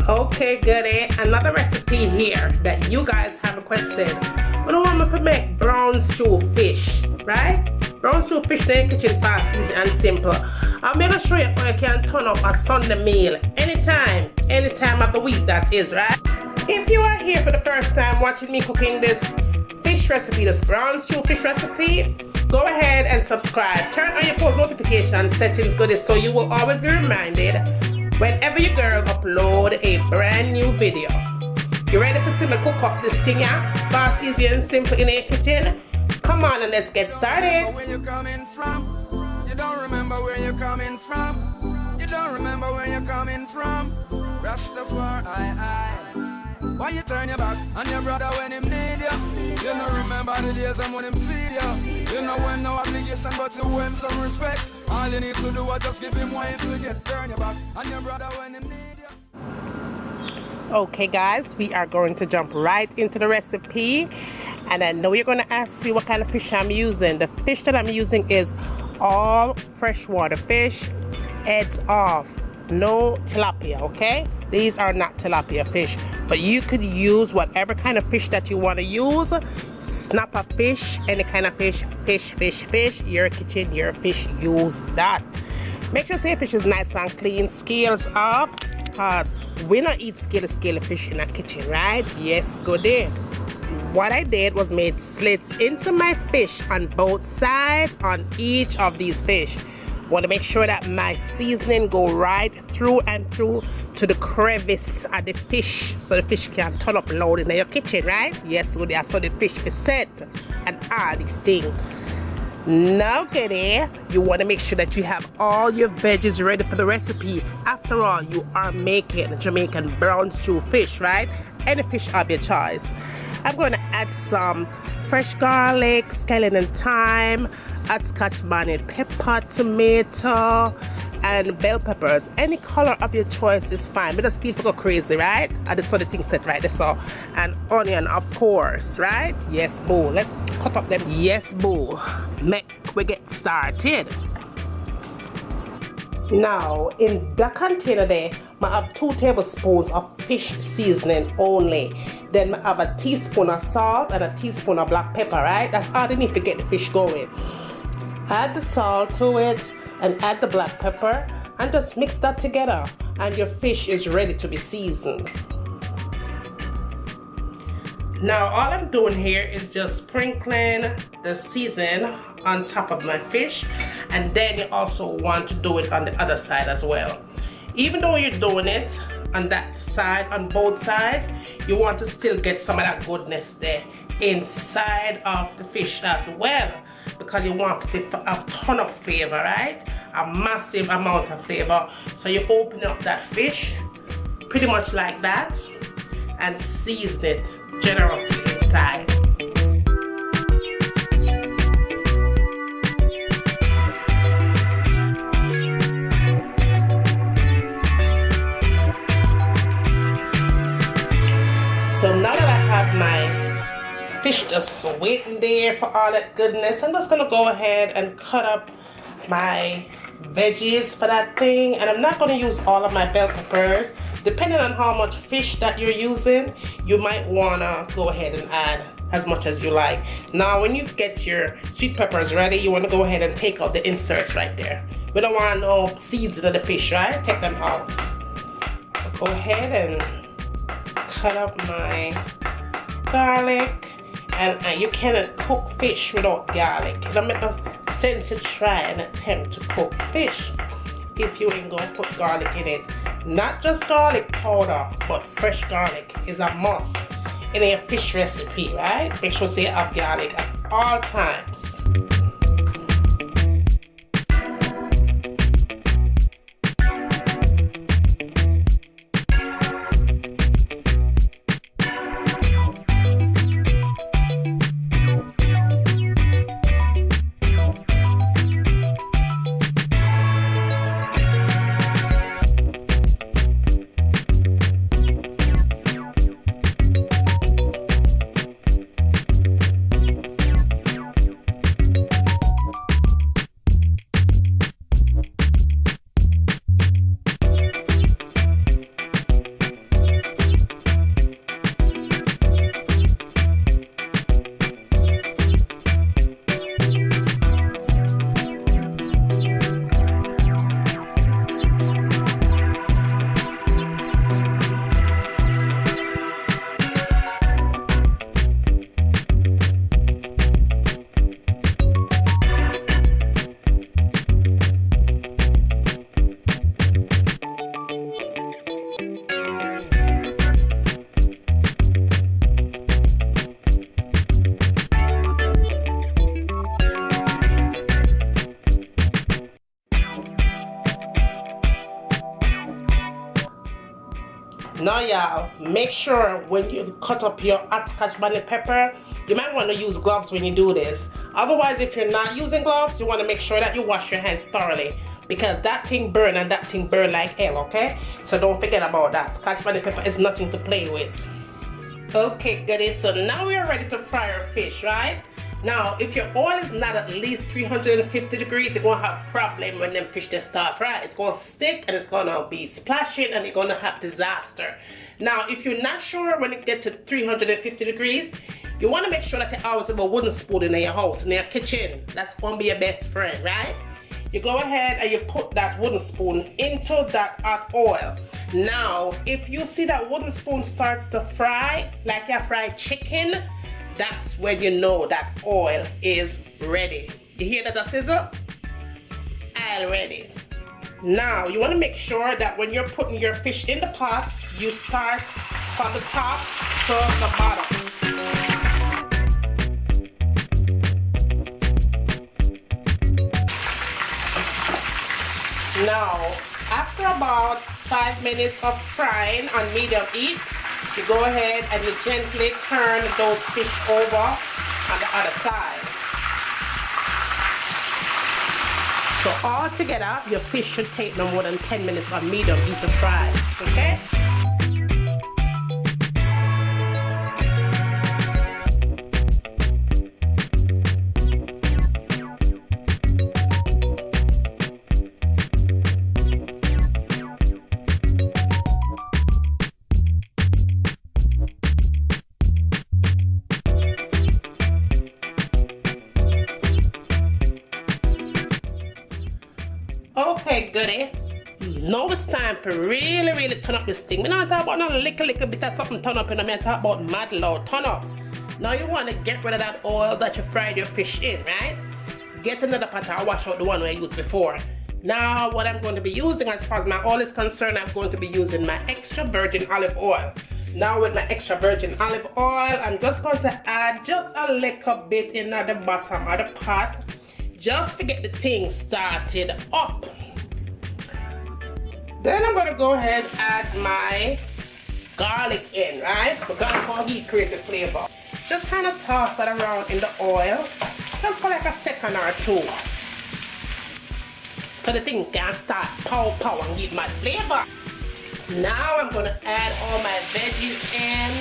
Okay, goodie. Another recipe here that you guys have requested. We don't want me to make brown stew fish, right? Brown stew fish in the kitchen, fast, easy, and simple. I'm going to show you how you can turn up a Sunday meal anytime of the week that is, right? If you are here for the first time watching me cooking this fish recipe, this brown stew fish recipe, go ahead and subscribe. Turn on your post notification settings, goodies, so you will always be reminded whenever your girl upload a brand new video. You ready to see me cook up this thing, yeah? Fast, easy, and simple in the kitchen. Come on and let's get started. Where you coming from? You don't remember where you're coming from. You don't remember where you're coming from. Rastafari, why you turn your back on your brother when him need you? You don't remember the days and when him feed you. You know when no obligation but to owe him some respect. All you need to do is just give him wine to get turn your back on your brother when him need you. Okay guys, we are going to jump right into the recipe. And I know you're going to ask me what kind of fish I'm using. The fish that I'm using is all freshwater fish, heads off, no tilapia, okay? These are not tilapia fish, but you could use whatever kind of fish that you want to use. Snapper fish, any kind of fish, your kitchen, your fish, use that. Make sure your fish is nice and clean, scales off, because we don't eat scaly fish in our kitchen, right? Yes, good day. What I did was made slits into my fish on both sides on each of these fish. Want to make sure that my seasoning go right through and through to the crevice of the fish, so the fish can turn up loud in your kitchen, right? Yes, so that's how the fish is set and all these things. Now, goodie, you want to make sure that you have all your veggies ready for the recipe. After all, you are making Jamaican brown stew fish, right? Any fish of your choice. I'm going to add some fresh garlic, scallion and thyme, add scotch bonnet pepper, tomato, and bell peppers. Any color of your choice is fine. But just people go crazy, right? I just saw the thing set right there. So, and onion, of course, right? Yes, boo. Let's cut up them. Yes, boo. Make we get started. Now, in the container there, I have 2 tablespoons of fish seasoning only. Then I have a teaspoon of salt and a teaspoon of black pepper, right? That's all I need to get the fish going. Add the salt to it and add the black pepper and just mix that together and your fish is ready to be seasoned. Now all I'm doing here is just sprinkling the season on top of my fish, and then you also want to do it on the other side as well. Even though you're doing it on that side, on both sides, you want to still get some of that goodness there inside of the fish as well, because you want it to have a ton of flavor, right? A massive amount of flavor. So you open up that fish pretty much like that and season it generously inside. So now that I have my fish just waiting there for all that goodness, I'm just gonna go ahead and cut up my veggies for that thing. And I'm not gonna use all of my bell peppers. Depending on how much fish that you're using, you might wanna go ahead and add as much as you like. Now when you get your sweet peppers ready, you wanna go ahead and take out the inserts right there. We don't want no seeds in the fish, right? Take them out. Go ahead and cut up my garlic, and you cannot cook fish without garlic. It don't make no sense to try and attempt to cook fish if you ain't gonna put garlic in it. Not just garlic powder, but fresh garlic is a must in a fish recipe, right? Make sure you have garlic at all times. Now y'all, make sure when you cut up your hot scotch bonnet pepper, you might want to use gloves when you do this. Otherwise, if you're not using gloves, you want to make sure that you wash your hands thoroughly, because that thing burn and that thing burn like hell, okay? So don't forget about that. Scotch bonnet pepper is nothing to play with. Okay, goodies, so now we are ready to fry our fish, right? Now, if your oil is not at least 350 degrees, you're going to have problem when them fish they start fry. It's going to stick and it's going to be splashing and you're going to have disaster. Now, if you're not sure when it gets to 350 degrees, you want to make sure that you always have a wooden spoon in your house, in your kitchen. That's going to be your best friend, right? You go ahead and you put that wooden spoon into that hot oil. Now, if you see that wooden spoon starts to fry, like you fried chicken, that's when you know that oil is ready. You hear that sizzle? Oil ready. Now, you want to make sure that when you're putting your fish in the pot, you start from the top to the bottom. Now, after about 5 minutes of frying on medium heat, you go ahead and you gently turn those fish over on the other side. So all together, your fish should take no more than 10 minutes on medium heat to fry, okay? Okay, goodie. Now it's time to really turn up this thing. I'm not talking about no little bit of something turn up, and I'm talking about mad loud turn up. Now you want to get rid of that oil that you fried your fish in, right? Get another pot and wash out the one I used before. Now what I'm going to be using, as far as my oil is concerned, I'm going to be using my extra virgin olive oil. Now with my extra virgin olive oil, I'm just going to add just a little bit in at the bottom of the pot. Just to get the thing started up. Then I'm gonna go ahead and add my garlic in, right? The garlic will create the flavor. Just kind of toss that around in the oil, just for like a second or two. So the thing can start pow and give my flavor. Now I'm gonna add all my veggies in.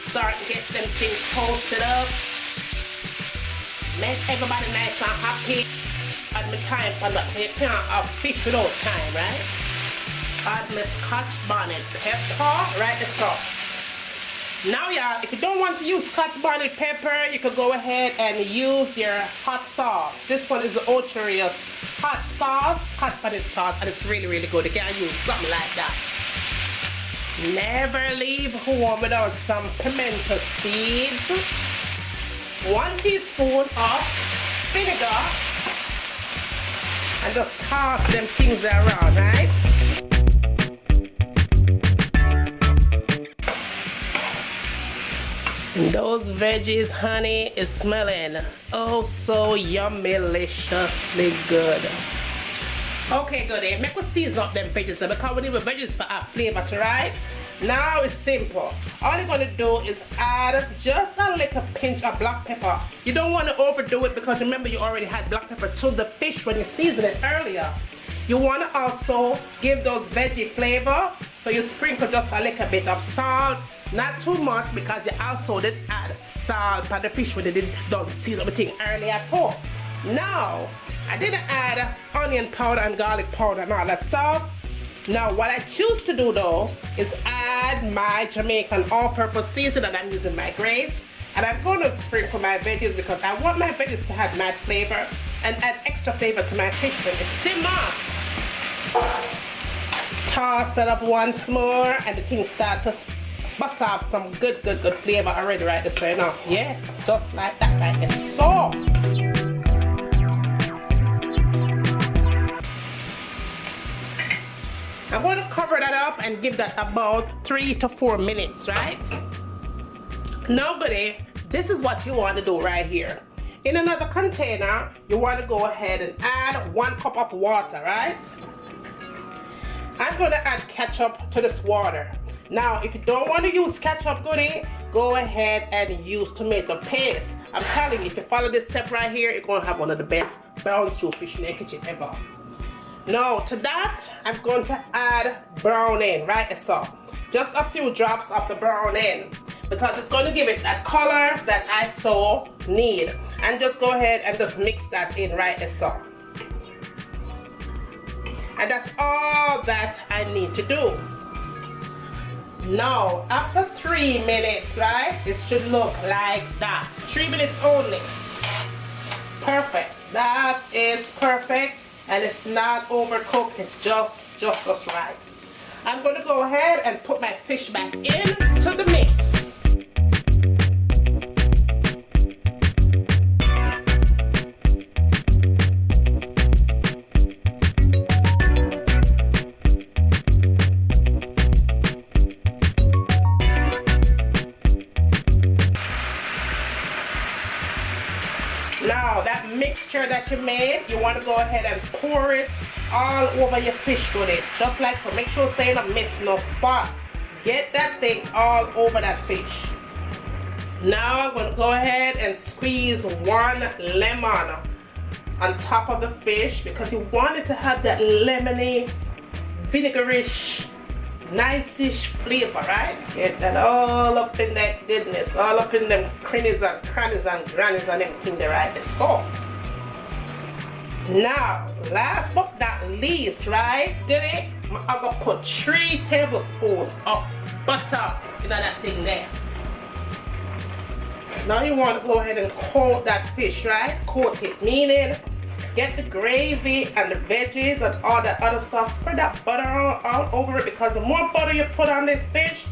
Start to get them things toasted up. Make everybody nice and happy. Add my thyme on that. You can't have fish without thyme, right? Add my scotch bonnet pepper, right the top. Now y'all, if you don't want to use scotch bonnet pepper, you could go ahead and use your hot sauce. This one is the Ochoreo's hot sauce, scotch bonnet sauce, and it's really good. You can't use something like that. Never leave home without some pimento seeds. 1 teaspoon of vinegar, and just toss them things around, right? And those veggies, honey, is smelling oh so yummy-liciously good. Okay, goodie, make us season up them veggies because we need the veggies for our flavor, right? Now it's simple. All you're going to do is add just a little pinch of black pepper. You don't want to overdo it because remember you already had black pepper to the fish when you seasoned it earlier. You want to also give those veggie flavor, so you sprinkle just a little bit of salt. Not too much because you also did add salt for the fish when you don't season everything earlier at all. Now, I didn't add onion powder and garlic powder and all that stuff. Now what I choose to do though is add my Jamaican all-purpose seasoning, and I'm using my grace, and I'm going to sprinkle my veggies because I want my veggies to have nice flavor and add extra flavor to my fish when it's simmer. Toss that up once more and the thing starts to bust off some good flavor already right this way now. Yeah, just like that, like it's so. I'm going to cover that up and give that about 3 to 4 minutes, right? Now, buddy, this is what you want to do right here. In another container, you want to go ahead and add 1 cup of water, right? I'm going to add ketchup to this water. Now, if you don't want to use ketchup, goodie, go ahead and use tomato paste. I'm telling you, if you follow this step right here, you're going to have one of the best brown stew fish in your kitchen ever. Now, to that, I'm going to add browning, right? So, just a few drops of the browning, because it's going to give it that color that I so need. And just go ahead and just mix that in, right? So. And that's all that I need to do. Now, after 3 minutes, right, it should look like that. 3 minutes only. Perfect. That is perfect, and it's not overcooked. It's just right. I'm going to go ahead and put my fish back into the mix. Now that mixture that you made, you want to go ahead and pour it all over your fish with it. Just like so. Make sure say not miss no spot. Get that thing all over that fish. Now I'm going to go ahead and squeeze 1 lemon on top of the fish, because you want it to have that lemony, vinegarish, nice-ish flavor, right? Get that all up in that goodness, all up in them crannies and grannies and everything there, right? So now, last but not least, right? Goodie, I'm gonna put 3 tablespoons of butter in that thing there. Now you want to go ahead and coat that fish, right? Coat it, meaning get the gravy and the veggies and all that other stuff. Spread that butter all over it, because the more butter you put on this fish,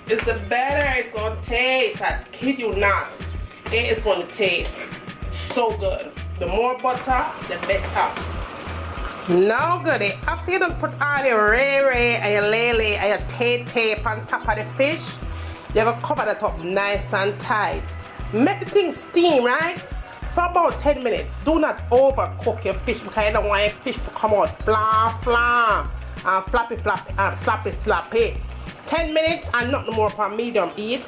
is the better it's going to taste. I kid you not. It is going to taste so good. The more butter, the better. Now, goodie, after you done put all your ray and your lele and your tape on top of the fish, you're going to cover that up nice and tight. Make the thing steam, right? For about 10 minutes. Do not overcook your fish, because you don't want your fish to come out flan, and floppy and sloppy. 10 minutes and nothing more for medium heat.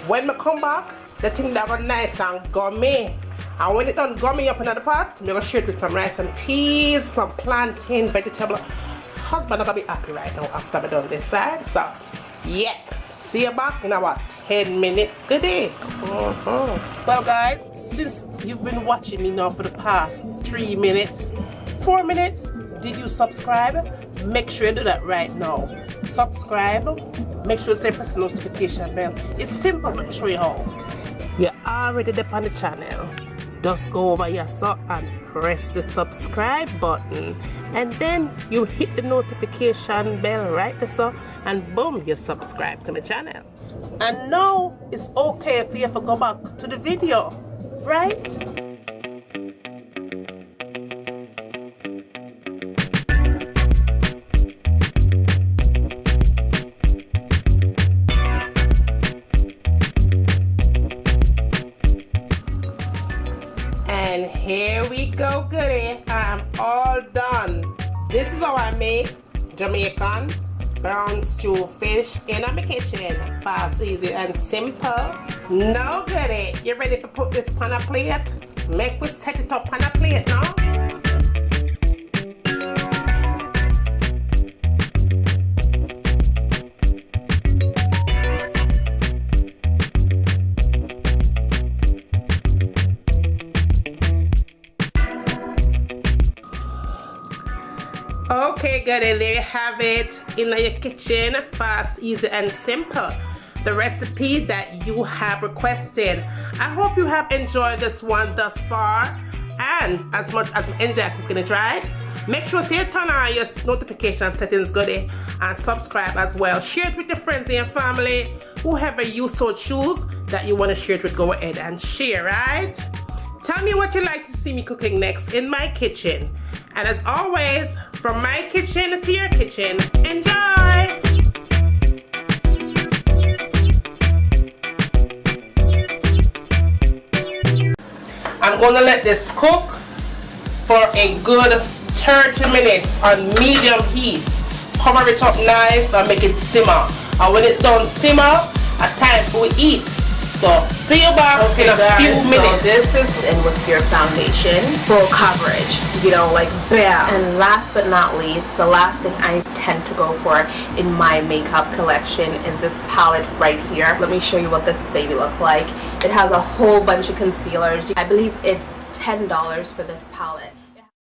When I come back, the thing that got nice and gummy. And when it done gummy up in the pot, I'm gonna share it with some rice and peas, some plantain, vegetable. Husband gonna be happy right now after I done this, right? So, yeah. See you back in about 10 minutes. Good day. Well, guys, since you've been watching me now for the past 3 minutes, 4 minutes, did you subscribe? Make sure you do that right now. Subscribe. Make sure you say press the notification bell. It's simple. Let me show you how. You're already there on the channel. Just go over here so and press the subscribe button, and then you hit the notification bell right there so, and boom, you subscribe to my channel. And now it's okay for you to go back to the video, right? And here we go, goodie. I'm all done. This is how I make Jamaican brown stew fish in my kitchen. Fast, easy, and simple. Now, goodie, you ready to put this on a plate? Make we set it up on a plate now. Okay, goodie, there you have it in your kitchen, fast, easy, and simple. The recipe that you have requested. I hope you have enjoyed this one thus far, and as much as I enjoy cooking it, right? Make sure you turn on your notification settings, goodie, and subscribe as well. Share it with your friends and your family, whoever you so choose that you want to share it with. Go ahead and share, right? Tell me what you'd like to see me cooking next in my kitchen. And as always, from my kitchen to your kitchen, enjoy! I'm gonna let this cook for a good 30 minutes on medium heat. cover it up nice and make it simmer. And when it's done simmer, it's time for we eat. So see you back in a few minutes. So this is in with your foundation, full coverage, you know, like bam. And last but not least, the last thing I tend to go for in my makeup collection is this palette right here. Let me show you what this baby looks like. It has a whole bunch of concealers. I believe it's $10 for this palette.